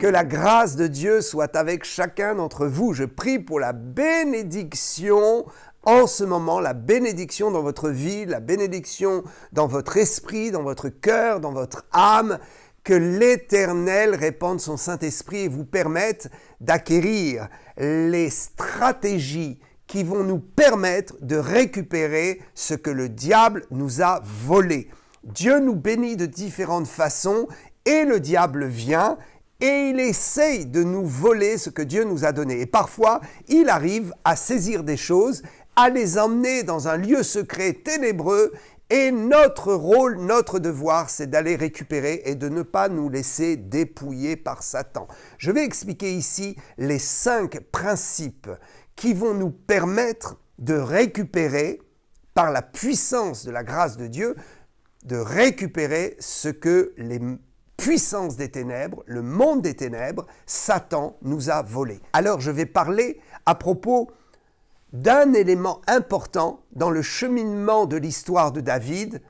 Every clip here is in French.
Que la grâce de Dieu soit avec chacun d'entre vous. Je prie pour la bénédiction en ce moment, la bénédiction dans votre vie, la bénédiction dans votre esprit, dans votre cœur, dans votre âme. Que l'Éternel répande son Saint-Esprit et vous permette d'acquérir les stratégies qui vont nous permettre de récupérer ce que le diable nous a volé. Dieu nous bénit de différentes façons et le diable vient et il essaye de nous voler ce que Dieu nous a donné. Et parfois, il arrive à saisir des choses, à les emmener dans un lieu secret ténébreux. Et notre rôle, notre devoir, c'est d'aller récupérer et de ne pas nous laisser dépouiller par Satan. Je vais expliquer ici les 5 principes qui vont nous permettre de récupérer, par la puissance de la grâce de Dieu, de récupérer ce que les puissances des ténèbres, le monde des ténèbres, Satan nous a volé. Alors je vais parler à propos d'un élément important dans le cheminement de l'histoire de David,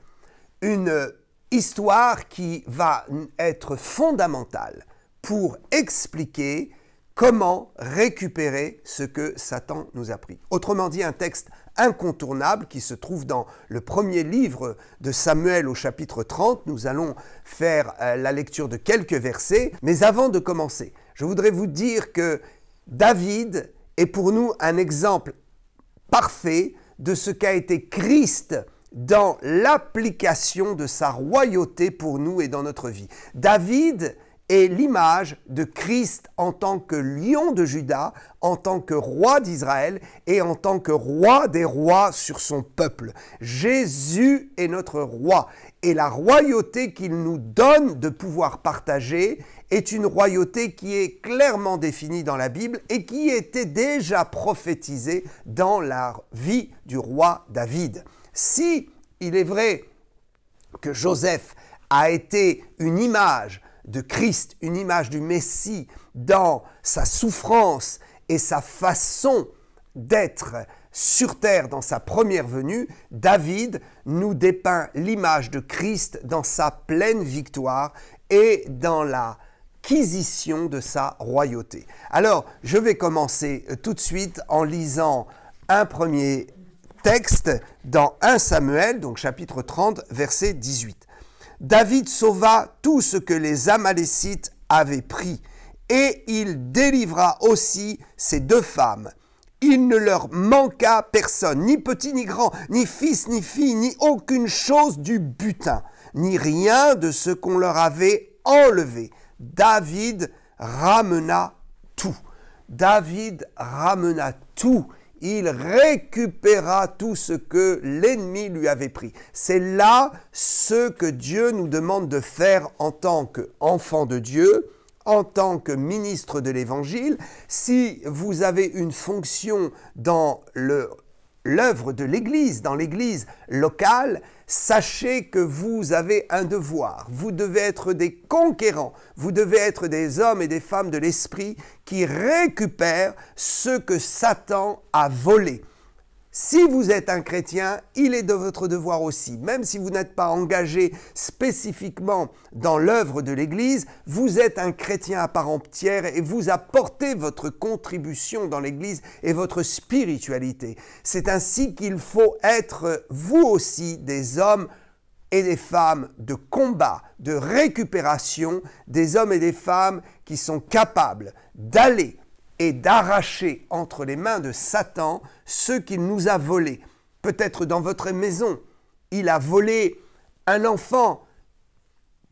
une histoire qui va être fondamentale pour expliquer comment récupérer ce que Satan nous a pris. Autrement dit, un texte incontournable qui se trouve dans le premier livre de Samuel au chapitre 30. Nous allons faire la lecture de quelques versets, mais avant de commencer, je voudrais vous dire que David est pour nous un exemple parfait de ce qu'a été Christ dans l'application de sa royauté pour nous et dans notre vie. David est l'image de Christ en tant que lion de Juda, en tant que roi d'Israël et en tant que roi des rois sur son peuple. Jésus est notre roi et la royauté qu'il nous donne de pouvoir partager est une royauté qui est clairement définie dans la Bible et qui était déjà prophétisée dans la vie du roi David. Si il est vrai que Joseph a été une image de Christ, une image du Messie dans sa souffrance et sa façon d'être sur terre dans sa première venue, David nous dépeint l'image de Christ dans sa pleine victoire et dans l'acquisition de sa royauté. Alors, je vais commencer tout de suite en lisant un premier texte dans 1 Samuel, donc chapitre 30, verset 18. David sauva tout ce que les Amalécites avaient pris, et il délivra aussi ces 2 femmes. Il ne leur manqua personne, ni petit ni grand, ni fils ni fille, ni aucune chose du butin, ni rien de ce qu'on leur avait enlevé. David ramena tout. David ramena tout. Il récupéra tout ce que l'ennemi lui avait pris. C'est là ce que Dieu nous demande de faire en tant qu'enfant de Dieu, en tant que ministre de l'Évangile. Si vous avez une fonction dans l'œuvre de l'Église, dans l'Église locale, sachez que vous avez un devoir. Vous devez être des conquérants. Vous devez être des hommes et des femmes de l'esprit qui récupèrent ce que Satan a volé. Si vous êtes un chrétien, il est de votre devoir aussi. Même si vous n'êtes pas engagé spécifiquement dans l'œuvre de l'Église, vous êtes un chrétien à part entière et vous apportez votre contribution dans l'Église et votre spiritualité. C'est ainsi qu'il faut être, vous aussi, des hommes et des femmes de combat, de récupération, des hommes et des femmes qui sont capables d'aller et d'arracher entre les mains de Satan ce qu'il nous a volé. Peut-être dans votre maison, il a volé un enfant.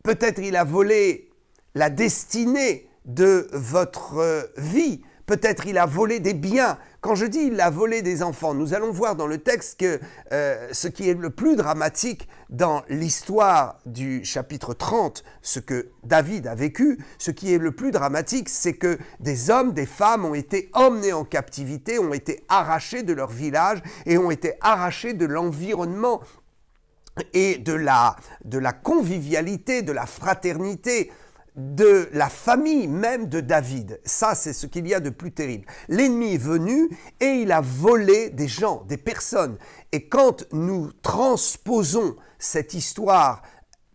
Peut-être il a volé la destinée de votre vie. Peut-être il a volé des biens. Quand je dis il a volé des enfants, nous allons voir dans le texte que ce qui est le plus dramatique dans l'histoire du chapitre 30, ce que David a vécu, ce qui est le plus dramatique, c'est que des hommes, des femmes ont été emmenés en captivité, ont été arrachés de leur village et ont été arrachés de l'environnement et de la convivialité, de la fraternité, de la famille même de David. Ça, c'est ce qu'il y a de plus terrible. L'ennemi est venu et il a volé des gens, des personnes. Et quand nous transposons cette histoire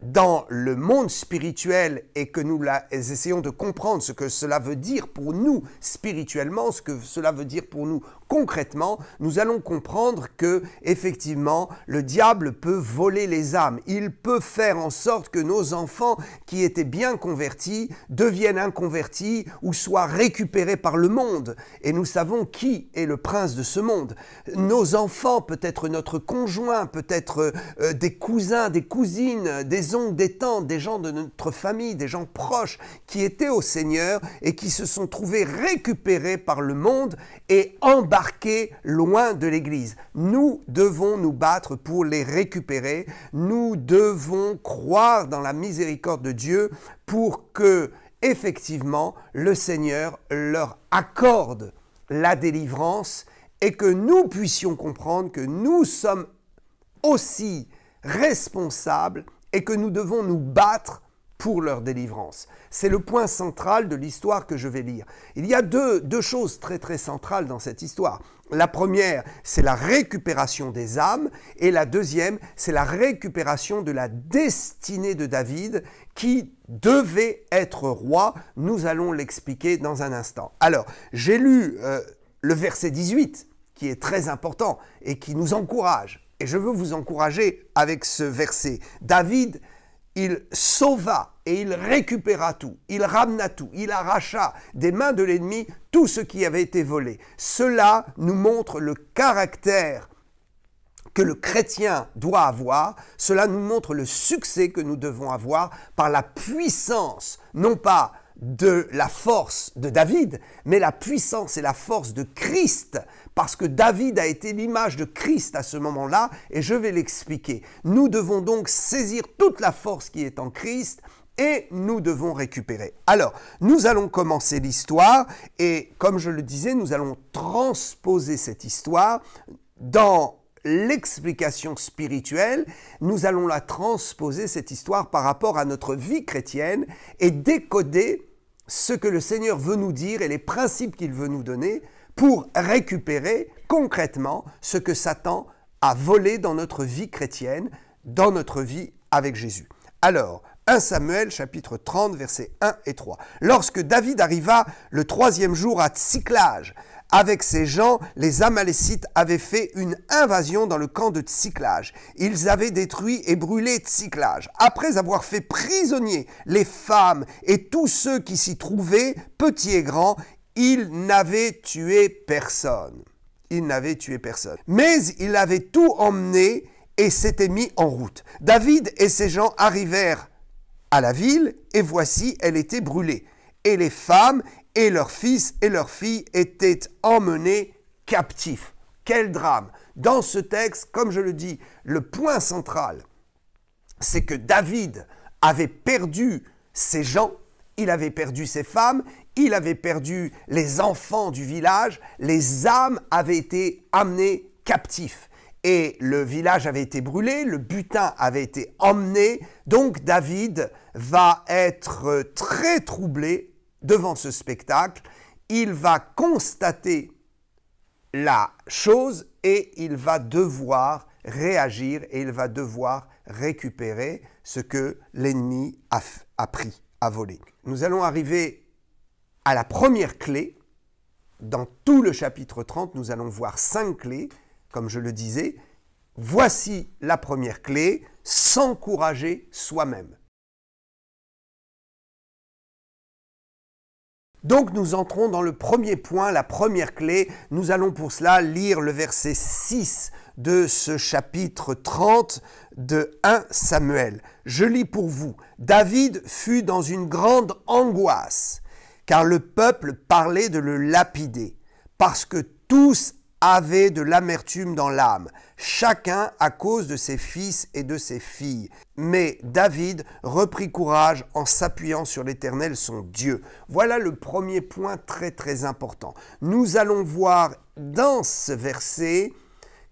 dans le monde spirituel et que nous essayons de comprendre ce que cela veut dire pour nous spirituellement, ce que cela veut dire pour nous concrètement, nous allons comprendre que effectivement le diable peut voler les âmes. Il peut faire en sorte que nos enfants qui étaient bien convertis deviennent inconvertis ou soient récupérés par le monde. Et nous savons qui est le prince de ce monde. Nos enfants, peut-être notre conjoint, peut-être des cousins, des cousines, des oncles, des tantes, des gens de notre famille, des gens proches qui étaient au Seigneur et qui se sont trouvés récupérés par le monde et embarqués loin de l'Église. Nous devons nous battre pour les récupérer. Nous devons croire dans la miséricorde de Dieu pour que, effectivement, le Seigneur leur accorde la délivrance et que nous puissions comprendre que nous sommes aussi responsables et que nous devons nous battre pour leur délivrance. C'est le point central de l'histoire que je vais lire. Il y a deux choses très très centrales dans cette histoire. La première, c'est la récupération des âmes et la deuxième, c'est la récupération de la destinée de David qui devait être roi. Nous allons l'expliquer dans un instant. Alors, j'ai lu le verset 18 qui est très important et qui nous encourage. Et je veux vous encourager avec ce verset. David, il sauva et il récupéra tout. Il ramena tout. Il arracha des mains de l'ennemi tout ce qui avait été volé. Cela nous montre le caractère que le chrétien doit avoir. Cela nous montre le succès que nous devons avoir par la puissance, non pas de la force de David, mais la puissance et la force de Christ, parce que David a été l'image de Christ à ce moment-là, et je vais l'expliquer. Nous devons donc saisir toute la force qui est en Christ, et nous devons récupérer. Alors, nous allons commencer l'histoire, et comme je le disais, nous allons transposer cette histoire dans l'explication spirituelle. Nous allons la transposer, cette histoire, par rapport à notre vie chrétienne, et décoder ce que le Seigneur veut nous dire et les principes qu'il veut nous donner pour récupérer concrètement ce que Satan a volé dans notre vie chrétienne, dans notre vie avec Jésus. Alors, 1 Samuel chapitre 30 versets 1 et 3. Lorsque David arriva le 3e jour à Tsiklag, avec ses gens, les Amalécites avaient fait une invasion dans le camp de Tsiklag. Ils avaient détruit et brûlé Tsiklag. Après avoir fait prisonniers les femmes et tous ceux qui s'y trouvaient, petits et grands, ils n'avaient tué personne. Mais ils avaient tout emmené et s'étaient mis en route. David et ses gens arrivèrent à la ville et voici, elle était brûlée. Et les femmes et leurs fils et leurs filles étaient emmenés captifs. Quel drame! Dans ce texte, comme je le dis, le point central, c'est que David avait perdu ses gens, il avait perdu ses femmes, il avait perdu les enfants du village, les âmes avaient été amenées captifs. Et le village avait été brûlé, le butin avait été emmené, donc David va être très troublé devant ce spectacle. Il va constater la chose et il va devoir réagir et il va devoir récupérer ce que l'ennemi a pris, a volé. Nous allons arriver à la première clé. Dans tout le chapitre 30, nous allons voir 5 clés. Comme je le disais, voici la première clé, s'encourager soi-même. Donc nous entrons dans le premier point, la première clé. Nous allons pour cela lire le verset 6 de ce chapitre 30 de 1 Samuel. Je lis pour vous. David fut dans une grande angoisse, car le peuple parlait de le lapider, parce que tous avaient de l'amertume dans l'âme, chacun à cause de ses fils et de ses filles. Mais David reprit courage en s'appuyant sur l'Éternel son Dieu. Voilà le premier point très très important. Nous allons voir dans ce verset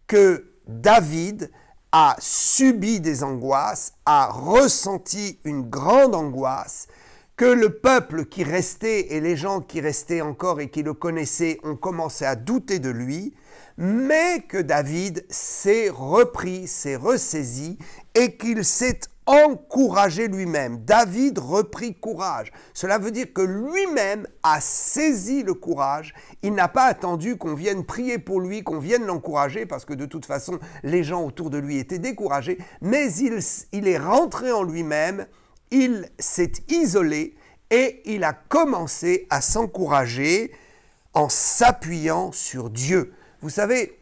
que David a subi des angoisses, a ressenti une grande angoisse, que le peuple qui restait et les gens qui restaient encore et qui le connaissaient ont commencé à douter de lui, mais que David s'est repris, s'est ressaisi et qu'il s'est encouragé lui-même. David reprit courage. Cela veut dire que lui-même a saisi le courage. Il n'a pas attendu qu'on vienne prier pour lui, qu'on vienne l'encourager, parce que de toute façon, les gens autour de lui étaient découragés, mais il est rentré en lui-même, il s'est isolé et il a commencé à s'encourager en s'appuyant sur Dieu. Vous savez,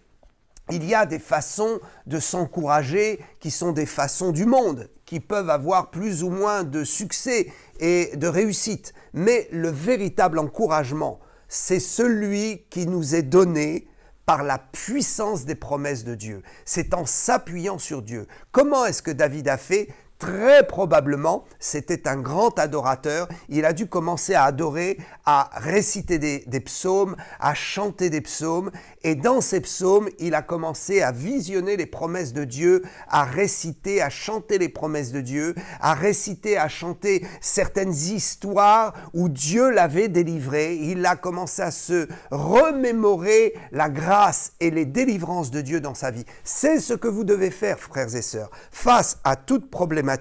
il y a des façons de s'encourager qui sont des façons du monde, qui peuvent avoir plus ou moins de succès et de réussite. Mais le véritable encouragement, c'est celui qui nous est donné par la puissance des promesses de Dieu. C'est en s'appuyant sur Dieu. Comment est-ce que David a fait ? Très probablement, c'était un grand adorateur. Il a dû commencer à adorer, à réciter des psaumes, à chanter des psaumes. Et dans ces psaumes, il a commencé à visionner les promesses de Dieu, à réciter, à chanter les promesses de Dieu, à réciter, à chanter certaines histoires où Dieu l'avait délivré. Il a commencé à se remémorer la grâce et les délivrances de Dieu dans sa vie. C'est ce que vous devez faire, frères et sœurs, face à toute problématique,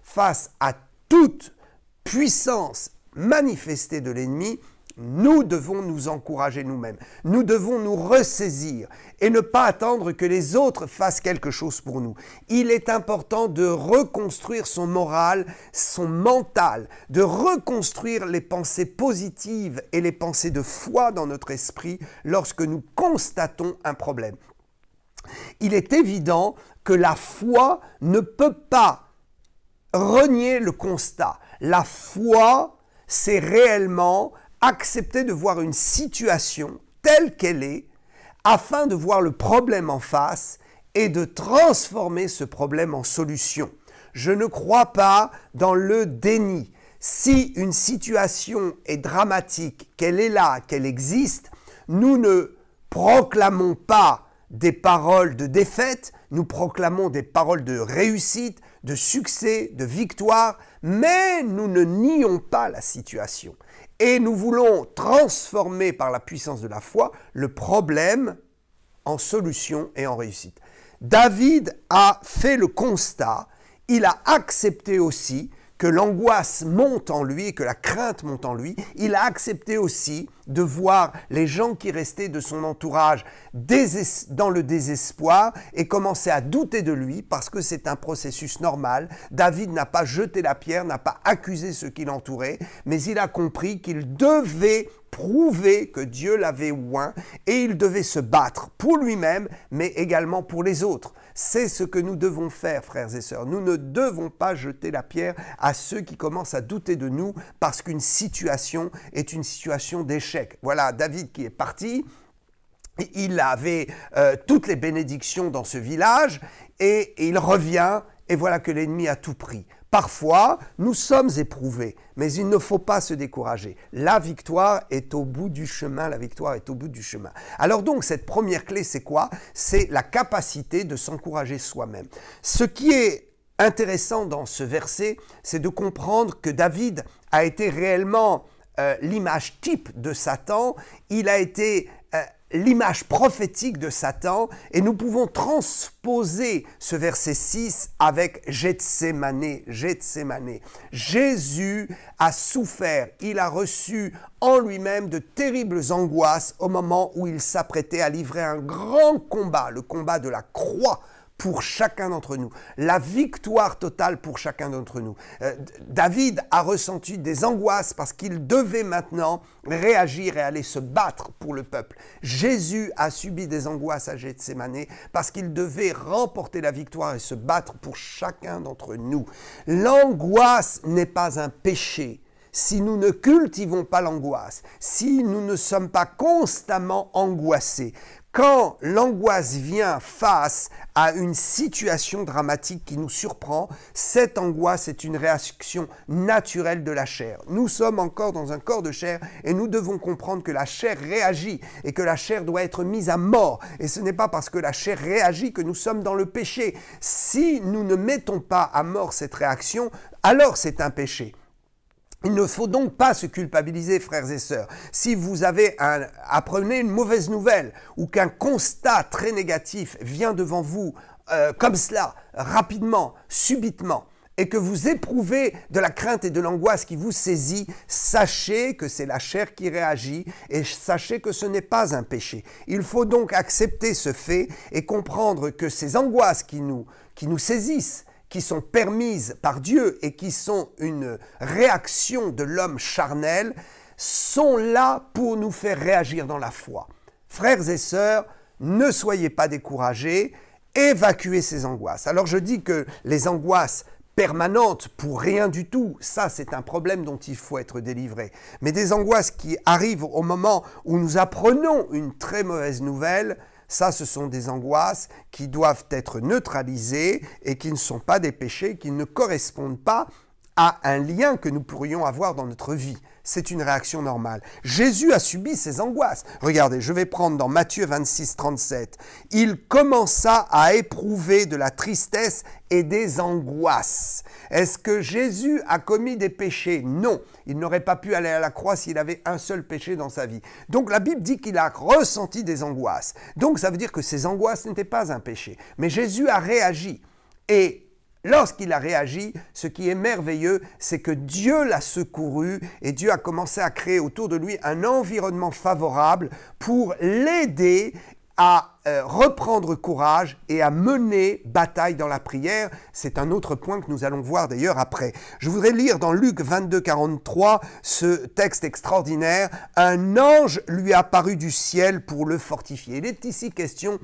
face à toute puissance manifestée de l'ennemi. Nous devons nous encourager nous-mêmes. Nous devons nous ressaisir et ne pas attendre que les autres fassent quelque chose pour nous. Il est important de reconstruire son moral, son mental, de reconstruire les pensées positives et les pensées de foi dans notre esprit lorsque nous constatons un problème. Il est évident que la foi ne peut pas renier le constat. La foi, c'est réellement accepter de voir une situation telle qu'elle est afin de voir le problème en face et de transformer ce problème en solution. Je ne crois pas dans le déni. Si une situation est dramatique, qu'elle est là, qu'elle existe, nous ne proclamons pas des paroles de défaite, nous proclamons des paroles de réussite, de succès, de victoire, mais nous ne nions pas la situation. Et nous voulons transformer par la puissance de la foi le problème en solution et en réussite. David a fait le constat, il a accepté aussi que l'angoisse monte en lui et que la crainte monte en lui. Il a accepté aussi de voir les gens qui restaient de son entourage dans le désespoir et commencer à douter de lui parce que c'est un processus normal. David n'a pas jeté la pierre, n'a pas accusé ceux qui l'entouraient, mais il a compris qu'il devait prouver que Dieu l'avait oint et il devait se battre pour lui-même, mais également pour les autres. C'est ce que nous devons faire, frères et sœurs. Nous ne devons pas jeter la pierre à ceux qui commencent à douter de nous parce qu'une situation est une situation d'échec. Voilà, David qui est parti, il avait toutes les bénédictions dans ce village et il revient et voilà que l'ennemi a tout pris. Parfois, nous sommes éprouvés, mais il ne faut pas se décourager. La victoire est au bout du chemin, la victoire est au bout du chemin. Alors donc, cette première clé, c'est quoi? C'est la capacité de s'encourager soi-même. Ce qui est intéressant dans ce verset, c'est de comprendre que David a été réellement l'image type de Satan, il a été l'image prophétique de Satan et nous pouvons transposer ce verset 6 avec Gethsémane. Jésus a souffert, il a reçu en lui-même de terribles angoisses au moment où il s'apprêtait à livrer un grand combat, le combat de la croix pour chacun d'entre nous, la victoire totale pour chacun d'entre nous. David a ressenti des angoisses parce qu'il devait maintenant réagir et aller se battre pour le peuple. Jésus a subi des angoisses à Gethsémane parce qu'il devait remporter la victoire et se battre pour chacun d'entre nous. L'angoisse n'est pas un péché. Si nous ne cultivons pas l'angoisse, si nous ne sommes pas constamment angoissés, quand l'angoisse vient face à une situation dramatique qui nous surprend, cette angoisse est une réaction naturelle de la chair. Nous sommes encore dans un corps de chair et nous devons comprendre que la chair réagit et que la chair doit être mise à mort. Et ce n'est pas parce que la chair réagit que nous sommes dans le péché. Si nous ne mettons pas à mort cette réaction, alors c'est un péché. Il ne faut donc pas se culpabiliser, frères et sœurs. Si vous apprenez une mauvaise nouvelle ou qu'un constat très négatif vient devant vous comme cela, rapidement, subitement, et que vous éprouvez de la crainte et de l'angoisse qui vous saisit, sachez que c'est la chair qui réagit et sachez que ce n'est pas un péché. Il faut donc accepter ce fait et comprendre que ces angoisses qui nous saisissent, qui sont permises par Dieu et qui sont une réaction de l'homme charnel, sont là pour nous faire réagir dans la foi. Frères et sœurs, ne soyez pas découragés, évacuez ces angoisses. Alors je dis que les angoisses permanentes pour rien du tout, ça c'est un problème dont il faut être délivré. Mais des angoisses qui arrivent au moment où nous apprenons une très mauvaise nouvelle, ça ce sont des angoisses qui doivent être neutralisées et qui ne sont pas des péchés, qui ne correspondent pas à un lien que nous pourrions avoir dans notre vie. C'est une réaction normale. Jésus a subi ces angoisses. Regardez, je vais prendre dans Matthieu 26, 37. Il commença à éprouver de la tristesse et des angoisses. Est-ce que Jésus a commis des péchés? Non. Il n'aurait pas pu aller à la croix s'il avait un seul péché dans sa vie. Donc la Bible dit qu'il a ressenti des angoisses. Donc ça veut dire que ces angoisses n'étaient pas un péché. Mais Jésus a réagi. Et lorsqu'il a réagi, ce qui est merveilleux, c'est que Dieu l'a secouru et Dieu a commencé à créer autour de lui un environnement favorable pour l'aider à reprendre courage et à mener bataille dans la prière. C'est un autre point que nous allons voir d'ailleurs après. Je voudrais lire dans Luc 22, 43 ce texte extraordinaire. Un ange lui apparut du ciel pour le fortifier. Il est ici question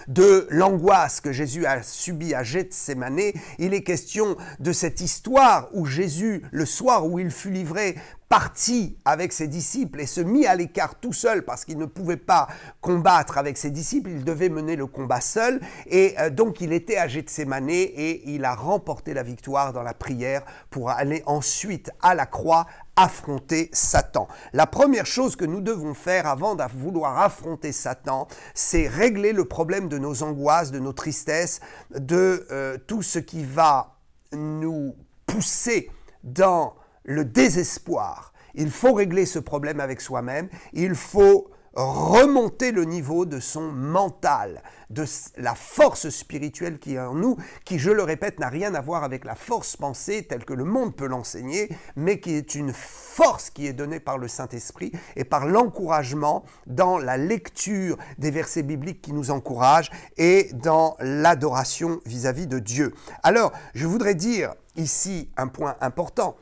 de l'angoisse que Jésus a subie à Gethsémane. Il est question de cette histoire où Jésus, le soir où il fut livré, partit avec ses disciples et se mit à l'écart tout seul parce qu'il ne pouvait pas combattre avec ses disciples, il devait mener le combat seul et donc il était à Gethsémane et il a remporté la victoire dans la prière pour aller ensuite à la croix affronter Satan. La première chose que nous devons faire avant de vouloir affronter Satan, c'est régler le problème de nos angoisses, de nos tristesses, de tout ce qui va nous pousser dans le désespoir. Il faut régler ce problème avec soi-même, il faut remonter le niveau de son mental, de la force spirituelle qui est en nous, qui, je le répète, n'a rien à voir avec la force pensée telle que le monde peut l'enseigner, mais qui est une force qui est donnée par le Saint-Esprit et par l'encouragement dans la lecture des versets bibliques qui nous encouragent et dans l'adoration vis-à-vis de Dieu. Alors, je voudrais dire ici un point important.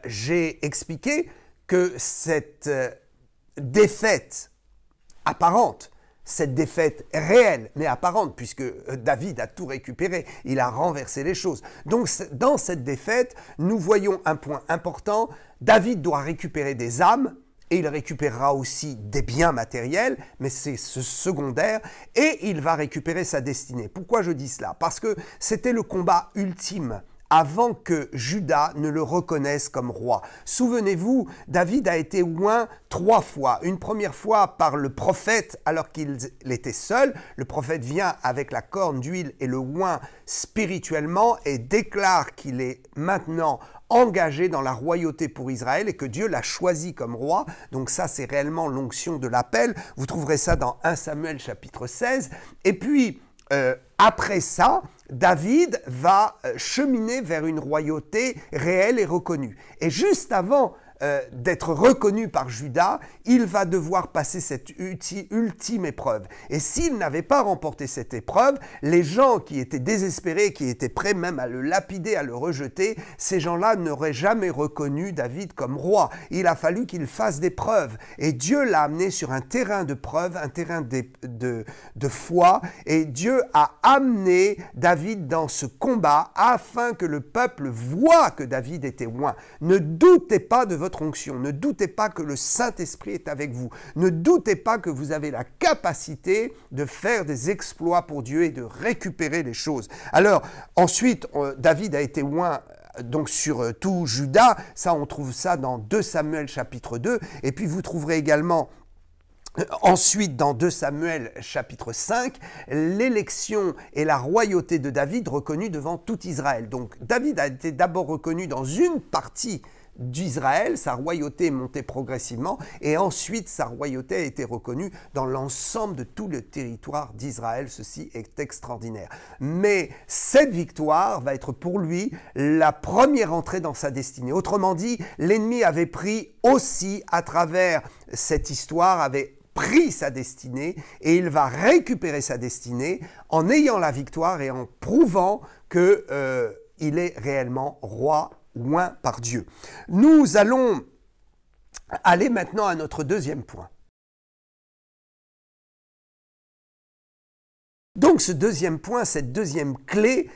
J'ai expliqué que cette défaite apparente, cette défaite réelle mais apparente, puisque David a tout récupéré, il a renversé les choses. Donc dans cette défaite, nous voyons un point important, David doit récupérer des âmes, et il récupérera aussi des biens matériels, mais c'est ce secondaire, et il va récupérer sa destinée. Pourquoi je dis cela? Parce que c'était le combat ultime avant que Juda ne le reconnaisse comme roi. Souvenez-vous, David a été oint 3 fois. Une première fois par le prophète alors qu'il était seul. Le prophète vient avec la corne d'huile et le oint spirituellement et déclare qu'il est maintenant engagé dans la royauté pour Israël et que Dieu l'a choisi comme roi. Donc ça, c'est réellement l'onction de l'appel. Vous trouverez ça dans 1 Samuel chapitre 16. Et puis, après ça, David va cheminer vers une royauté réelle et reconnue. Et juste avant d'être reconnu par Juda, il va devoir passer cette ultime épreuve. Et s'il n'avait pas remporté cette épreuve, les gens qui étaient désespérés, qui étaient prêts même à le lapider, à le rejeter, ces gens-là n'auraient jamais reconnu David comme roi. Il a fallu qu'il fasse des preuves. Et Dieu l'a amené sur un terrain de preuve, un terrain de foi. Et Dieu a amené David dans ce combat afin que le peuple voie que David était oint. Ne doutez pas de votre onction. Ne doutez pas que le Saint-Esprit est avec vous. Ne doutez pas que vous avez la capacité de faire des exploits pour Dieu et de récupérer les choses. Alors, ensuite, David a été oint donc sur tout Juda. Ça, on trouve ça dans 2 Samuel chapitre 2. Et puis, vous trouverez également ensuite, dans 2 Samuel chapitre 5, l'élection et la royauté de David reconnue devant tout Israël. Donc, David a été d'abord reconnu dans une partie d'Israël, sa royauté est montée progressivement, et ensuite sa royauté a été reconnue dans l'ensemble de tout le territoire d'Israël. Ceci est extraordinaire. Mais cette victoire va être pour lui la première entrée dans sa destinée. Autrement dit, l'ennemi avait pris aussi, à travers cette histoire, avait pris sa destinée, et il va récupérer sa destinée en ayant la victoire et en prouvant qu'il est réellement roi oint par Dieu. Nous allons aller maintenant à notre deuxième point. Donc ce deuxième point, cette deuxième clé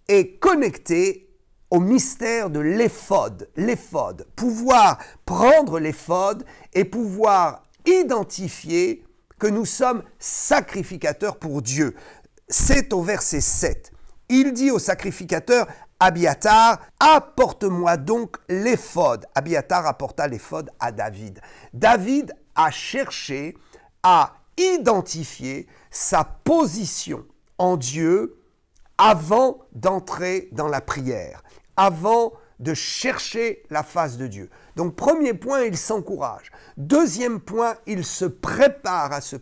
est connectée au mystère de l'éphod. L'éphod, pouvoir prendre l'éphod et pouvoir identifier que nous sommes sacrificateurs pour Dieu. C'est au verset 7. Il dit au sacrificateur Abiatar, apporte-moi donc l'éphod. Abiatar apporta l'éphod à David. David a cherché à identifier sa position en Dieu avant d'entrer dans la prière, avant de chercher la face de Dieu. Donc premier point, il s'encourage. Deuxième point, il se prépare à se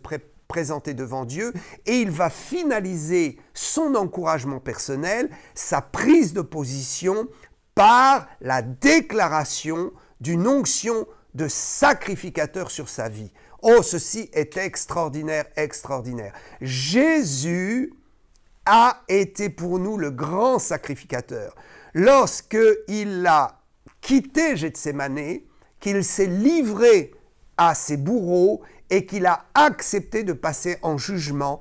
présenter devant Dieu et il va finaliser son encouragement personnel, sa prise de position par la déclaration d'une onction de sacrificateur sur sa vie. Oh, ceci est extraordinaire, extraordinaire. Jésus a été pour nous le grand sacrificateur. Lorsqu'il a quitté Gethsémané, qu'il s'est livré à ses bourreaux et qu'il a accepté de passer en jugement,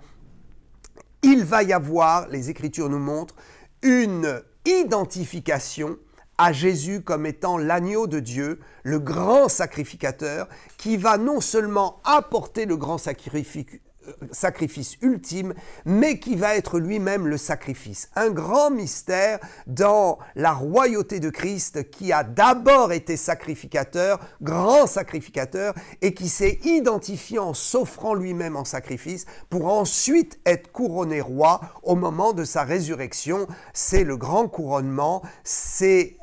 il va y avoir, les Écritures nous montrent, une identification à Jésus comme étant l'agneau de Dieu, le grand sacrificateur, qui va non seulement apporter le grand sacrifice ultime, mais qui va être lui-même le sacrifice. Un grand mystère dans la royauté de Christ qui a d'abord été sacrificateur, grand sacrificateur, et qui s'est identifié en s'offrant lui-même en sacrifice pour ensuite être couronné roi au moment de sa résurrection. C'est le grand couronnement, c'est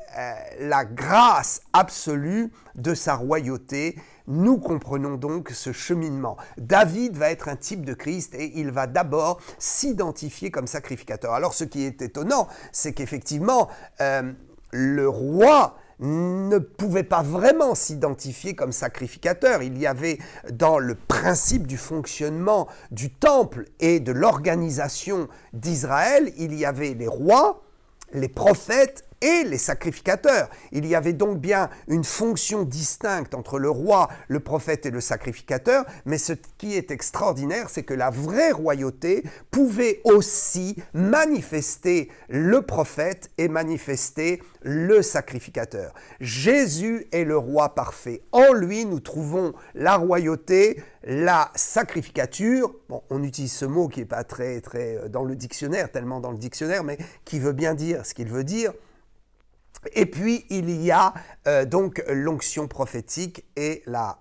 la grâce absolue de sa royauté. Nous comprenons donc ce cheminement. David va être un type de Christ et il va d'abord s'identifier comme sacrificateur. Alors ce qui est étonnant, c'est qu'effectivement, le roi ne pouvait pas vraiment s'identifier comme sacrificateur. Il y avait dans le principe du fonctionnement du temple et de l'organisation d'Israël, il y avait les rois, les prophètes et les sacrificateurs. Il y avait donc bien une fonction distincte entre le roi, le prophète et le sacrificateur, mais ce qui est extraordinaire, c'est que la vraie royauté pouvait aussi manifester le prophète et manifester le sacrificateur. Jésus est le roi parfait. En lui, nous trouvons la royauté, la sacrificature. Bon, on utilise ce mot qui n'est pas très dans le dictionnaire, tellement dans le dictionnaire, mais qui veut bien dire ce qu'il veut dire. Et puis, il y a donc l'onction prophétique et la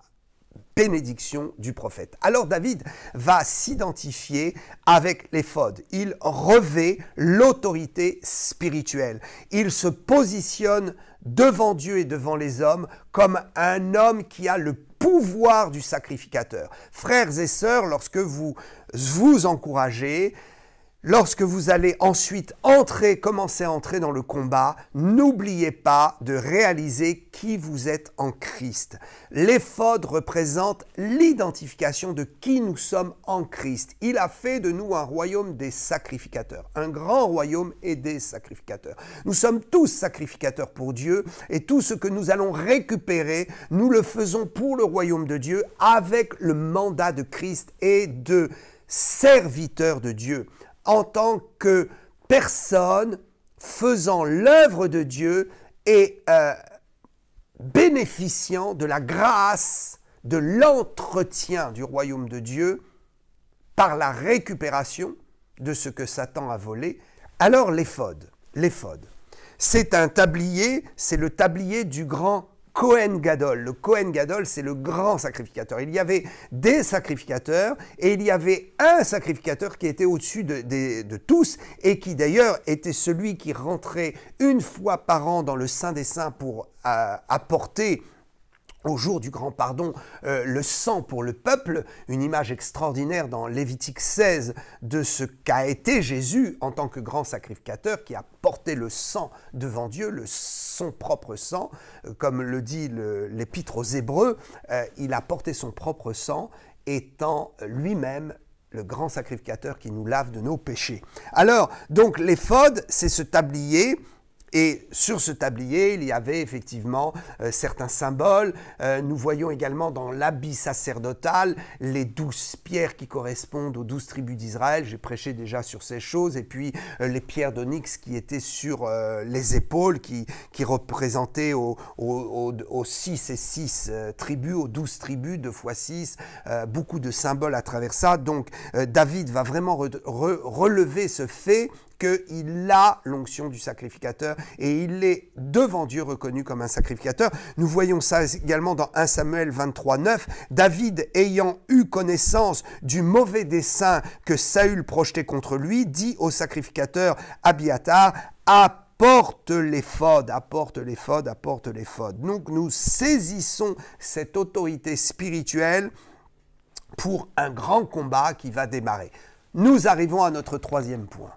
bénédiction du prophète. Alors, David va s'identifier avec l'éphod. Il revêt l'autorité spirituelle. Il se positionne devant Dieu et devant les hommes comme un homme qui a le pouvoir du sacrificateur. Frères et sœurs, lorsque vous vous encouragez, lorsque vous allez ensuite commencer à entrer dans le combat, n'oubliez pas de réaliser qui vous êtes en Christ. L'éphod représente l'identification de qui nous sommes en Christ. Il a fait de nous un royaume des sacrificateurs, un grand royaume et des sacrificateurs. Nous sommes tous sacrificateurs pour Dieu et tout ce que nous allons récupérer, nous le faisons pour le royaume de Dieu avec le mandat de Christ et de serviteur de Dieu. En tant que personne faisant l'œuvre de Dieu et bénéficiant de la grâce, de l'entretien du royaume de Dieu par la récupération de ce que Satan a volé. Alors l'éphod, c'est un tablier, c'est le tablier du grand Kohen Gadol. Le Kohen Gadol, c'est le grand sacrificateur. Il y avait des sacrificateurs et il y avait un sacrificateur qui était au-dessus de tous et qui d'ailleurs était celui qui rentrait une fois par an dans le Saint des Saints pour apporter au jour du grand pardon, le sang pour le peuple, une image extraordinaire dans Lévitique 16 de ce qu'a été Jésus en tant que grand sacrificateur qui a porté le sang devant Dieu, son propre sang, comme le dit l'Épître aux Hébreux, il a porté son propre sang étant lui-même le grand sacrificateur qui nous lave de nos péchés. Alors, donc l'éphod, c'est ce tablier. Et sur ce tablier, il y avait effectivement certains symboles. Nous voyons également dans l'habit sacerdotal les 12 pierres qui correspondent aux 12 tribus d'Israël. J'ai prêché déjà sur ces choses. Et puis les pierres d'onyx qui étaient sur les épaules, qui représentaient aux 6 et 6 tribus, aux 12 tribus, 2 fois 6, beaucoup de symboles à travers ça. Donc David va vraiment relever ce fait qu'il a l'onction du sacrificateur et il est devant Dieu reconnu comme un sacrificateur. Nous voyons ça également dans 1 Samuel 23, 9. David, ayant eu connaissance du mauvais dessein que Saül projetait contre lui, dit au sacrificateur Abiathar, apporte l'éphod, apporte l'éphod, apporte l'éphod. Donc nous saisissons cette autorité spirituelle pour un grand combat qui va démarrer. Nous arrivons à notre troisième point.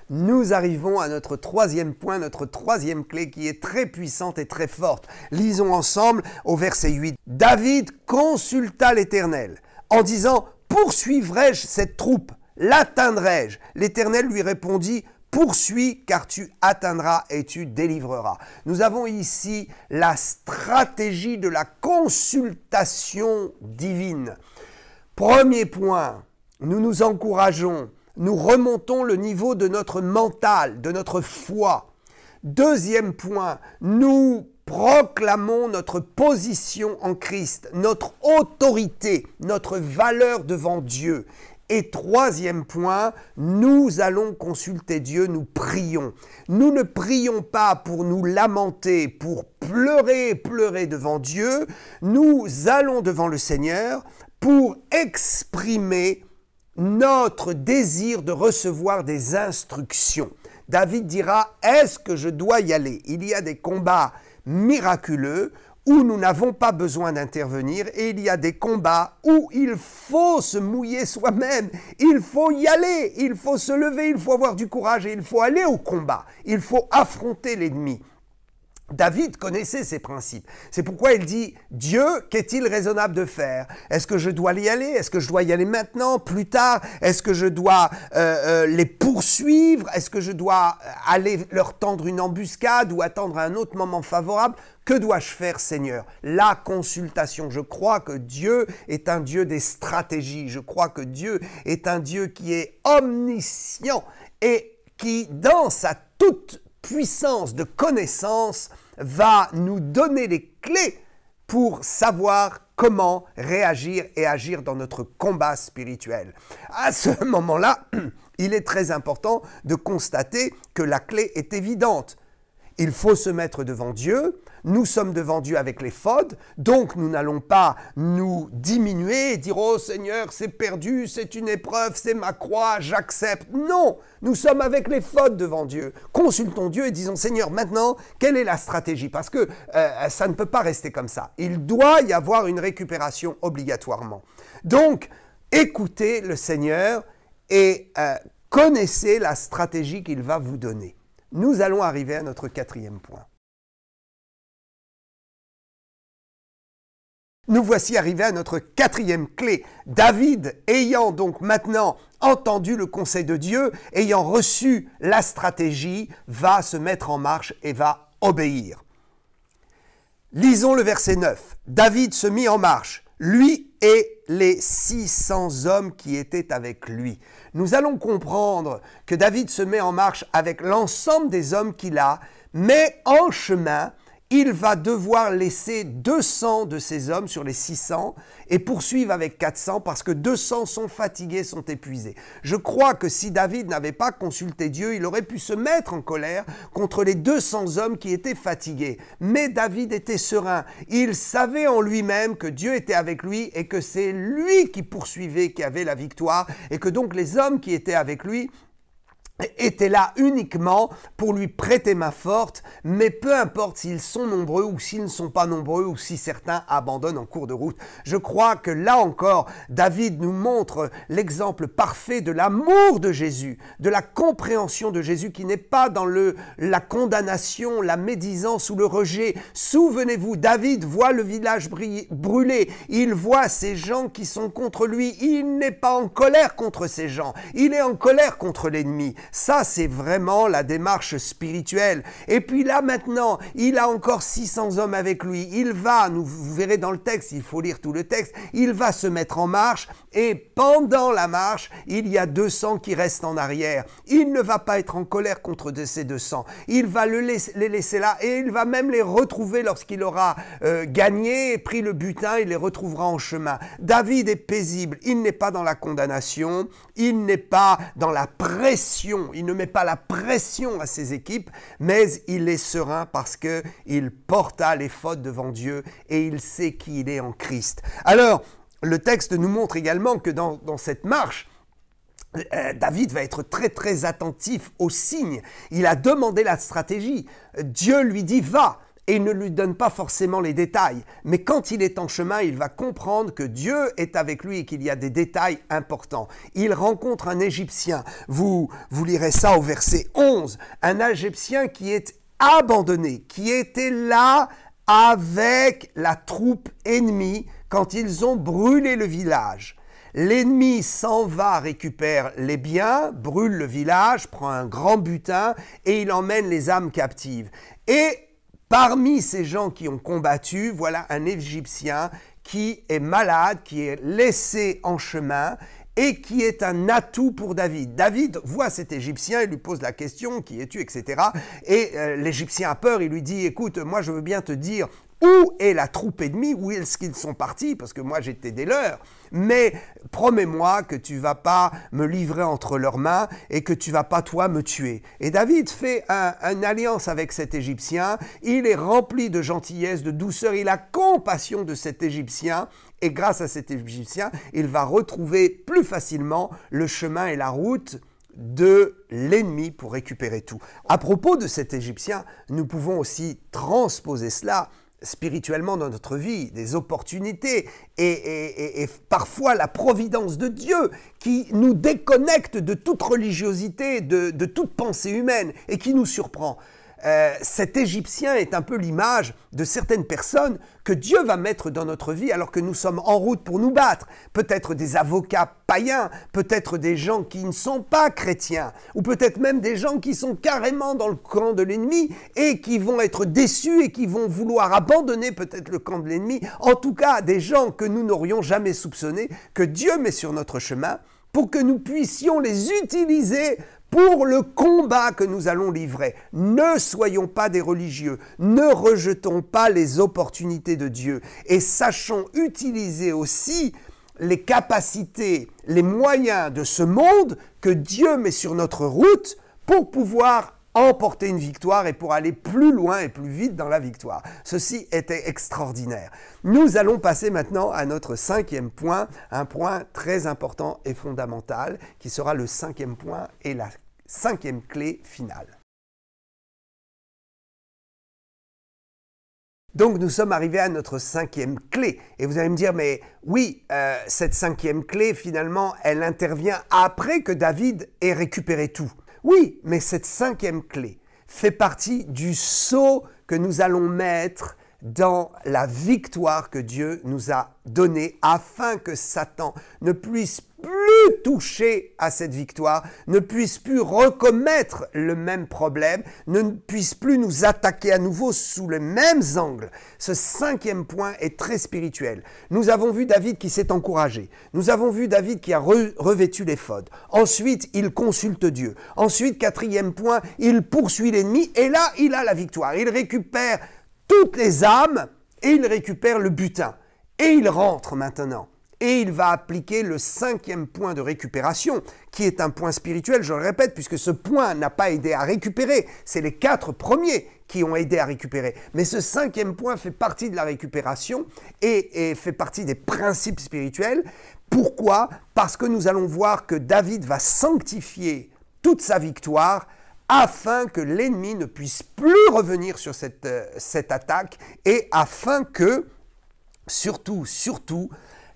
Nous arrivons à notre troisième point, notre troisième clé qui est très puissante et très forte. Lisons ensemble au verset 8. David consulta l'Éternel en disant « Poursuivrai-je cette troupe? L'atteindrai-je » L'Éternel lui répondit « Poursuis, car tu atteindras et tu délivreras. » Nous avons ici la stratégie de la consultation divine. Premier point, nous nous encourageons. Nous remontons le niveau de notre mental, de notre foi. Deuxième point, nous proclamons notre position en Christ, notre autorité, notre valeur devant Dieu. Et troisième point, nous allons consulter Dieu, nous prions. Nous ne prions pas pour nous lamenter, pour pleurer devant Dieu. Nous allons devant le Seigneur pour exprimer notre désir de recevoir des instructions. David dira, est-ce que je dois y aller? Il y a des combats miraculeux où nous n'avons pas besoin d'intervenir et il y a des combats où il faut se mouiller soi-même, il faut y aller, il faut se lever, il faut avoir du courage et il faut aller au combat, il faut affronter l'ennemi. David connaissait ces principes. C'est pourquoi il dit « Dieu, qu'est-il raisonnable de faire? Est-ce que je dois y aller? Est-ce que je dois y aller maintenant, plus tard? Est-ce que je dois les poursuivre? Est-ce que je dois aller leur tendre une embuscade ou attendre un autre moment favorable? Que dois-je faire, Seigneur? » La consultation. Je crois que Dieu est un Dieu des stratégies. Je crois que Dieu est un Dieu qui est omniscient et qui, dans sa toute puissance de connaissance, va nous donner les clés pour savoir comment réagir et agir dans notre combat spirituel. À ce moment-là, il est très important de constater que la clé est évidente. Il faut se mettre devant Dieu. Nous sommes devant Dieu avec l'éphod, donc nous n'allons pas nous diminuer et dire « Oh Seigneur, c'est perdu, c'est une épreuve, c'est ma croix, j'accepte. » Non, nous sommes avec l'éphod devant Dieu. Consultons Dieu et disons « Seigneur, maintenant, quelle est la stratégie ?» Parce que ça ne peut pas rester comme ça. Il doit y avoir une récupération obligatoirement. Donc, écoutez le Seigneur et connaissez la stratégie qu'il va vous donner. Nous allons arriver à notre quatrième point. Nous voici arrivés à notre quatrième clé. David, ayant donc maintenant entendu le conseil de Dieu, ayant reçu la stratégie, va se mettre en marche et va obéir. Lisons le verset 9. David se mit en marche, lui et les 600 hommes qui étaient avec lui. Nous allons comprendre que David se met en marche avec l'ensemble des hommes qu'il a, mais en chemin, il va devoir laisser 200 de ses hommes sur les 600 et poursuivre avec 400 parce que 200 sont fatigués, sont épuisés. Je crois que si David n'avait pas consulté Dieu, il aurait pu se mettre en colère contre les 200 hommes qui étaient fatigués. Mais David était serein. Il savait en lui-même que Dieu était avec lui et que c'est lui qui poursuivait, qui avait la victoire et que donc les hommes qui étaient avec lui étaient là uniquement pour lui prêter main forte, mais peu importe s'ils sont nombreux ou s'ils ne sont pas nombreux ou si certains abandonnent en cours de route. Je crois que là encore, David nous montre l'exemple parfait de l'amour de Jésus, de la compréhension de Jésus qui n'est pas dans la condamnation, la médisance ou le rejet. Souvenez-vous, David voit le village brûler, il voit ces gens qui sont contre lui, il n'est pas en colère contre ces gens, il est en colère contre l'ennemi. Ça, c'est vraiment la démarche spirituelle. Et puis là, maintenant, il a encore 600 hommes avec lui. Il va, vous verrez dans le texte, il faut lire tout le texte, il va se mettre en marche et pendant la marche, il y a 200 qui restent en arrière. Il ne va pas être en colère contre ces 200. Il va les laisser là et il va même les retrouver lorsqu'il aura gagné et pris le butin, il les retrouvera en chemin. David est paisible, il n'est pas dans la condamnation, il n'est pas dans la pression. Il ne met pas la pression à ses équipes, mais il est serein parce qu'il porta les fautes devant Dieu et il sait qui il est en Christ. Alors, le texte nous montre également que dans cette marche, David va être très très attentif aux signes. Il a demandé la stratégie. Dieu lui dit « va ». Et il ne lui donne pas forcément les détails. Mais quand il est en chemin, il va comprendre que Dieu est avec lui et qu'il y a des détails importants. Il rencontre un Égyptien. Vous lirez ça au verset 11. Un Égyptien qui est abandonné, qui était là avec la troupe ennemie quand ils ont brûlé le village. L'ennemi s'en va, récupère les biens, brûle le village, prend un grand butin et il emmène les âmes captives. Et parmi ces gens qui ont combattu, voilà un Égyptien qui est malade, qui est laissé en chemin et qui est un atout pour David. David voit cet Égyptien, il lui pose la question, qui es-tu, etc. Et l'Égyptien a peur, il lui dit, écoute, moi je veux bien te dire où est la troupe ennemie, où est-ce qu'ils sont partis, parce que moi j'étais des leurs, mais promets-moi que tu vas pas me livrer entre leurs mains et que tu vas pas toi me tuer. Et David fait une alliance avec cet Égyptien, il est rempli de gentillesse, de douceur, il a compassion de cet Égyptien et grâce à cet Égyptien, il va retrouver plus facilement le chemin et la route de l'ennemi pour récupérer tout. À propos de cet Égyptien, nous pouvons aussi transposer cela spirituellement dans notre vie, des opportunités et parfois la providence de Dieu qui nous déconnecte de toute religiosité, de toute pensée humaine et qui nous surprend. Cet Égyptien est un peu l'image de certaines personnes que Dieu va mettre dans notre vie alors que nous sommes en route pour nous battre. Peut-être des avocats païens, peut-être des gens qui ne sont pas chrétiens, ou peut-être même des gens qui sont carrément dans le camp de l'ennemi et qui vont être déçus et qui vont vouloir abandonner peut-être le camp de l'ennemi. En tout cas, des gens que nous n'aurions jamais soupçonnés, que Dieu met sur notre chemin pour que nous puissions les utiliser pour le combat que nous allons livrer. Ne soyons pas des religieux, ne rejetons pas les opportunités de Dieu et sachons utiliser aussi les capacités, les moyens de ce monde que Dieu met sur notre route pour pouvoir emporter une victoire et pour aller plus loin et plus vite dans la victoire. Ceci était extraordinaire. Nous allons passer maintenant à notre 5e point, un point très important et fondamental qui sera le 5e point et la 5e clé finale. Donc nous sommes arrivés à notre 5e clé. Et vous allez me dire, mais oui, cette 5e clé, finalement, elle intervient après que David ait récupéré tout. Oui, mais cette 5e clé fait partie du sceau que nous allons mettre dans la victoire que Dieu nous a donnée afin que Satan ne puisse plus toucher à cette victoire, ne puisse plus recommettre le même problème, ne puisse plus nous attaquer à nouveau sous les mêmes angles. Ce 5e point est très spirituel. Nous avons vu David qui s'est encouragé. Nous avons vu David qui a revêtu l'éphod. Ensuite, il consulte Dieu. Ensuite, 4e point, il poursuit l'ennemi et là, il a la victoire. Il récupère toutes les âmes et il récupère le butin. Et il rentre maintenant. Et il va appliquer le 5e point de récupération, qui est un point spirituel, je le répète, puisque ce point n'a pas aidé à récupérer. C'est les 4 premiers qui ont aidé à récupérer. Mais ce 5e point fait partie de la récupération et fait partie des principes spirituels. Pourquoi? Parce que nous allons voir que David va sanctifier toute sa victoire afin que l'ennemi ne puisse plus revenir sur cette attaque et afin que, surtout,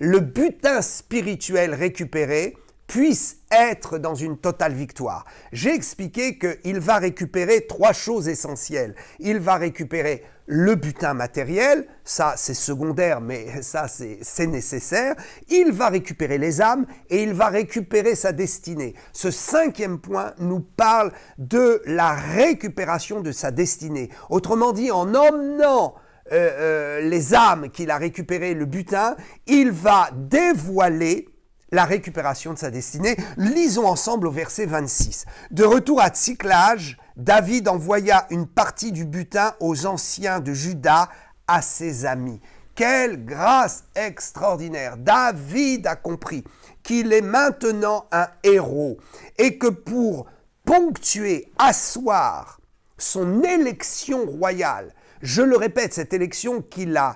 le butin spirituel récupéré puisse être dans une totale victoire. J'ai expliqué qu'il va récupérer 3 choses essentielles. Il va récupérer le butin matériel, ça c'est secondaire, mais ça c'est nécessaire. Il va récupérer les âmes et il va récupérer sa destinée. Ce 5e point nous parle de la récupération de sa destinée. Autrement dit, en emmenant les âmes qu'il a récupérées, le butin, il va dévoiler la récupération de sa destinée. Lisons ensemble au verset 26. De retour à Tsiklag, David envoya une partie du butin aux anciens de Juda, à ses amis. Quelle grâce extraordinaire! David a compris qu'il est maintenant un héros et que pour ponctuer, asseoir son élection royale, je le répète, cette élection qu'il a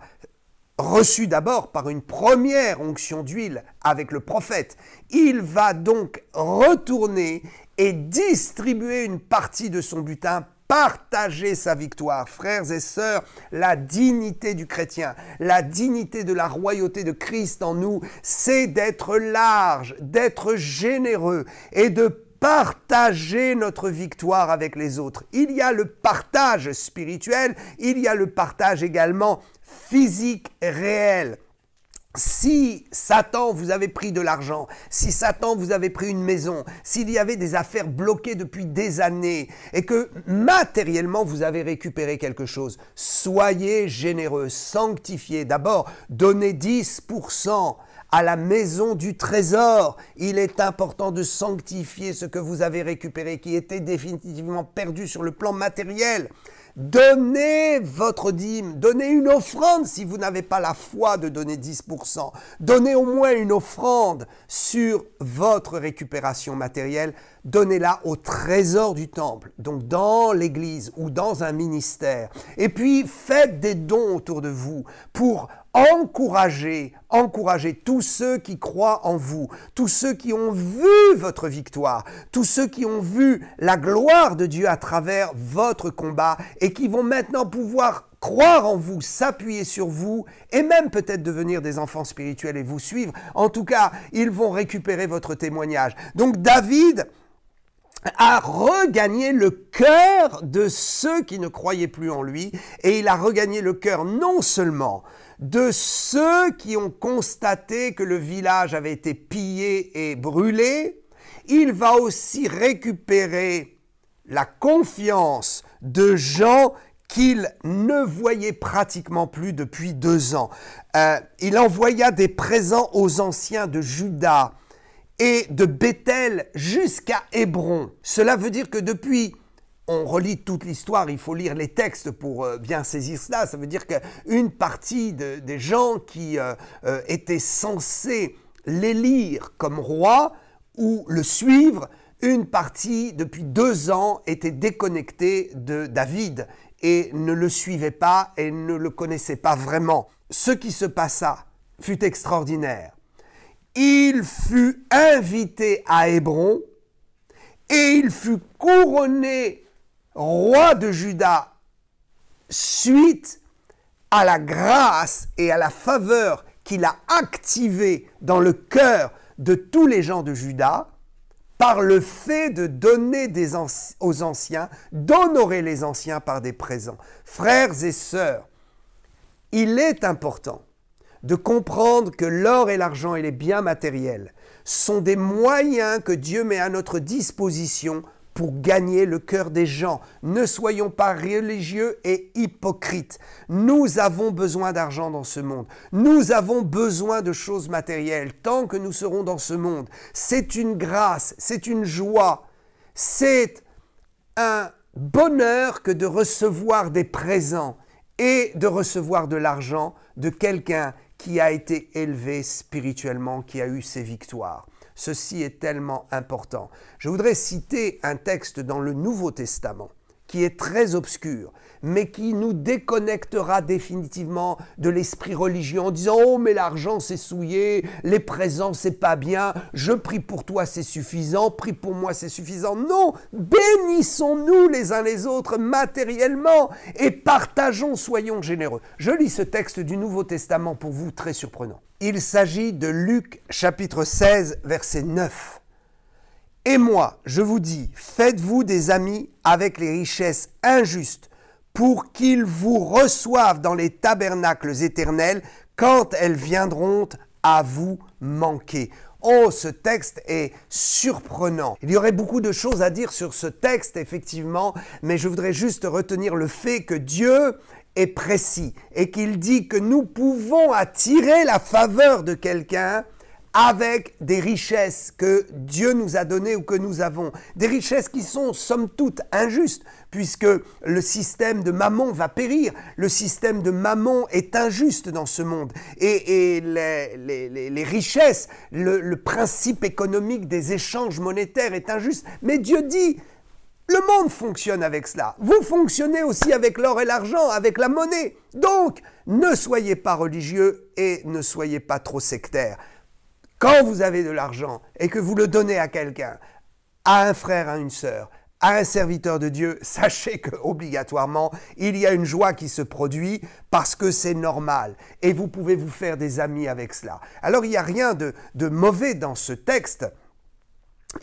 reçue d'abord par une première onction d'huile avec le prophète, il va donc retourner et distribuer une partie de son butin, partager sa victoire. Frères et sœurs, la dignité du chrétien, la dignité de la royauté de Christ en nous, c'est d'être large, d'être généreux et de partager notre victoire avec les autres. Il y a le partage spirituel, il y a le partage également physique réel. Si Satan vous avait pris de l'argent, si Satan vous avait pris une maison, s'il y avait des affaires bloquées depuis des années et que matériellement vous avez récupéré quelque chose, soyez généreux, sanctifiez. D'abord, donnez 10% à la maison du trésor. Il est important de sanctifier ce que vous avez récupéré qui était définitivement perdu sur le plan matériel. Donnez votre dîme, donnez une offrande si vous n'avez pas la foi de donner 10%. Donnez au moins une offrande sur votre récupération matérielle. Donnez-la au trésor du temple, donc dans l'église ou dans un ministère. Et puis faites des dons autour de vous pour encourager tous ceux qui croient en vous, tous ceux qui ont vu votre victoire, tous ceux qui ont vu la gloire de Dieu à travers votre combat et qui vont maintenant pouvoir croire en vous, s'appuyer sur vous et même peut-être devenir des enfants spirituels et vous suivre. En tout cas, ils vont récupérer votre témoignage. Donc David a regagné le cœur de ceux qui ne croyaient plus en lui et il a regagné le cœur non seulement de ceux qui ont constaté que le village avait été pillé et brûlé, il va aussi récupérer la confiance de gens qu'il ne voyait pratiquement plus depuis 2 ans. Il envoya des présents aux anciens de Juda et de Bethel jusqu'à Hébron. Cela veut dire que depuis, on relit toute l'histoire, il faut lire les textes pour bien saisir cela. Ça veut dire qu'une partie des gens qui étaient censés l'élire comme roi ou le suivre, une partie depuis 2 ans était déconnectée de David et ne le suivait pas et ne le connaissait pas vraiment. Ce qui se passa fut extraordinaire. Il fut invité à Hébron et il fut couronné roi de Juda suite à la grâce et à la faveur qu'il a activée dans le cœur de tous les gens de Juda par le fait de donner aux anciens, d'honorer les anciens par des présents. Frères et sœurs, il est important de comprendre que l'or et l'argent et les biens matériels sont des moyens que Dieu met à notre disposition pour gagner le cœur des gens. Ne soyons pas religieux et hypocrites. Nous avons besoin d'argent dans ce monde. Nous avons besoin de choses matérielles tant que nous serons dans ce monde. C'est une grâce, c'est une joie, c'est un bonheur que de recevoir des présents. et de recevoir de l'argent de quelqu'un qui a été élevé spirituellement, qui a eu ses victoires. Ceci est tellement important. Je voudrais citer un texte dans le Nouveau Testament qui est très obscur, mais qui nous déconnectera définitivement de l'esprit religieux en disant « Oh, mais l'argent c'est souillé, les présents c'est pas bien, je prie pour toi c'est suffisant, prie pour moi c'est suffisant. » Non, bénissons-nous les uns les autres matériellement et partageons, soyons généreux. Je lis ce texte du Nouveau Testament pour vous, très surprenant. Il s'agit de Luc chapitre 16, verset 9. « Et moi, je vous dis, faites-vous des amis avec les richesses injustes, pour qu'ils vous reçoivent dans les tabernacles éternels quand elles viendront à vous manquer. » Oh, ce texte est surprenant. Il y aurait beaucoup de choses à dire sur ce texte, effectivement, mais je voudrais juste retenir le fait que Dieu est précis et qu'il dit que nous pouvons attirer la faveur de quelqu'un avec des richesses que Dieu nous a données ou que nous avons. Des richesses qui sont somme toute injustes, puisque le système de Mammon va périr. Le système de Mammon est injuste dans ce monde. Et les richesses, le principe économique des échanges monétaires est injuste. Mais Dieu dit, le monde fonctionne avec cela. Vous fonctionnez aussi avec l'or et l'argent, avec la monnaie. Donc, ne soyez pas religieux et ne soyez pas trop sectaires. Quand vous avez de l'argent et que vous le donnez à quelqu'un, à un frère, à une sœur, à un serviteur de Dieu, sachez qu'obligatoirement, il y a une joie qui se produit parce que c'est normal. Et vous pouvez vous faire des amis avec cela. Alors, il n'y a rien de mauvais dans ce texte.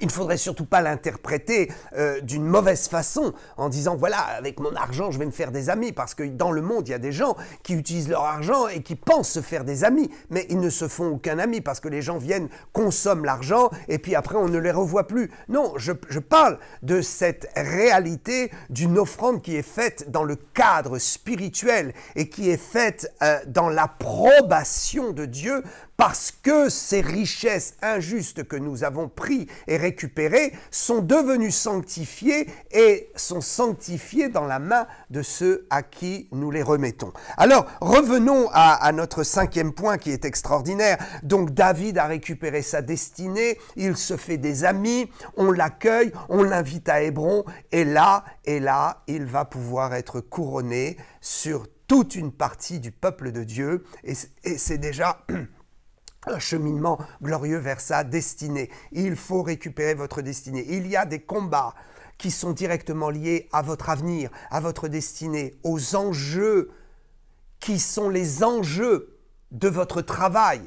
Il ne faudrait surtout pas l'interpréter d'une mauvaise façon en disant « voilà, avec mon argent, je vais me faire des amis » parce que dans le monde, il y a des gens qui utilisent leur argent et qui pensent se faire des amis, mais ils ne se font aucun ami parce que les gens viennent, consomment l'argent et puis après, on ne les revoit plus. Non, je parle de cette réalité d'une offrande qui est faite dans le cadre spirituel et qui est faite dans l'approbation de Dieu parce que ces richesses injustes que nous avons prises et récupérées sont devenues sanctifiées et sont sanctifiées dans la main de ceux à qui nous les remettons. Alors, revenons à notre cinquième point qui est extraordinaire. Donc, David a récupéré sa destinée, il se fait des amis, on l'accueille, on l'invite à Hébron et là, il va pouvoir être couronné sur toute une partie du peuple de Dieu et c'est déjà un cheminement glorieux vers sa destinée. Il faut récupérer votre destinée. Il y a des combats qui sont directement liés à votre avenir, à votre destinée, aux enjeux qui sont les enjeux de votre travail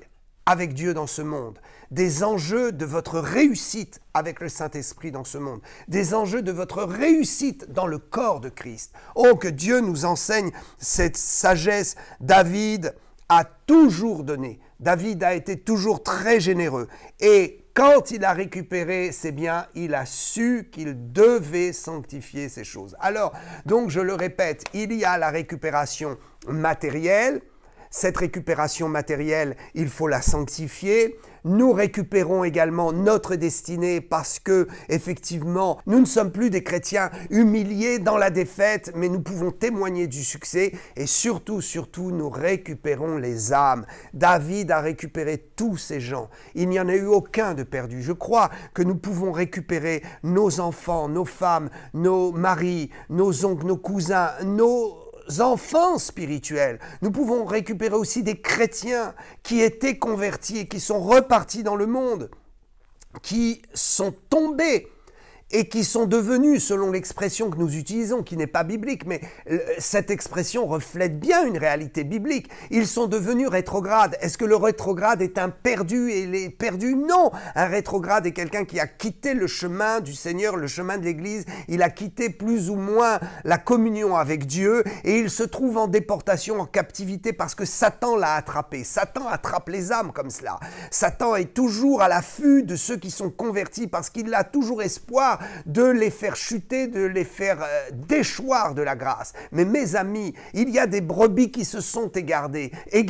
avec Dieu dans ce monde, des enjeux de votre réussite avec le Saint-Esprit dans ce monde, des enjeux de votre réussite dans le corps de Christ. Oh, que Dieu nous enseigne cette sagesse. David a toujours donné. David a été toujours très généreux et quand il a récupéré ses biens, il a su qu'il devait sanctifier ces choses. Alors, donc je le répète, il y a la récupération matérielle. Cette récupération matérielle, il faut la sanctifier. Nous récupérons également notre destinée parce que, effectivement, nous ne sommes plus des chrétiens humiliés dans la défaite, mais nous pouvons témoigner du succès et surtout, nous récupérons les âmes. David a récupéré tous ces gens. Il n'y en a eu aucun de perdu. Je crois que nous pouvons récupérer nos enfants, nos femmes, nos maris, nos oncles, nos cousins, nos enfants spirituels. Nous pouvons récupérer aussi des chrétiens qui étaient convertis et qui sont repartis dans le monde, qui sont tombés et qui sont devenus, selon l'expression que nous utilisons, qui n'est pas biblique, mais cette expression reflète bien une réalité biblique. Ils sont devenus rétrogrades. Est-ce que le rétrograde est un perdu et il est perdu? Non! Un rétrograde est quelqu'un qui a quitté le chemin du Seigneur, le chemin de l'Église. Il a quitté plus ou moins la communion avec Dieu et il se trouve en déportation, en captivité parce que Satan l'a attrapé. Satan attrape les âmes comme cela. Satan est toujours à l'affût de ceux qui sont convertis parce qu'il a toujours espoir pas de les faire chuter, de les faire déchoir de la grâce. Mais mes amis, il y a des brebis qui se sont égarées, et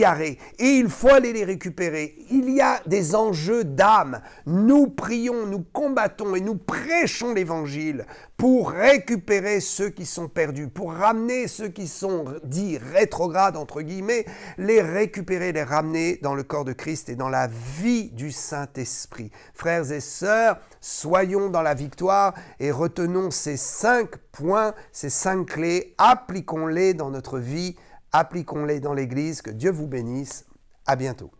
il faut aller les récupérer. Il y a des enjeux d'âme. Nous prions, nous combattons et nous prêchons l'évangile pour récupérer ceux qui sont perdus, pour ramener ceux qui sont dits rétrogrades, entre guillemets, les récupérer, les ramener dans le corps de Christ et dans la vie du Saint-Esprit. Frères et sœurs, soyons dans la victoire et retenons ces 5 points, ces 5 clés, appliquons-les dans notre vie, appliquons-les dans l'Église. Que Dieu vous bénisse. À bientôt.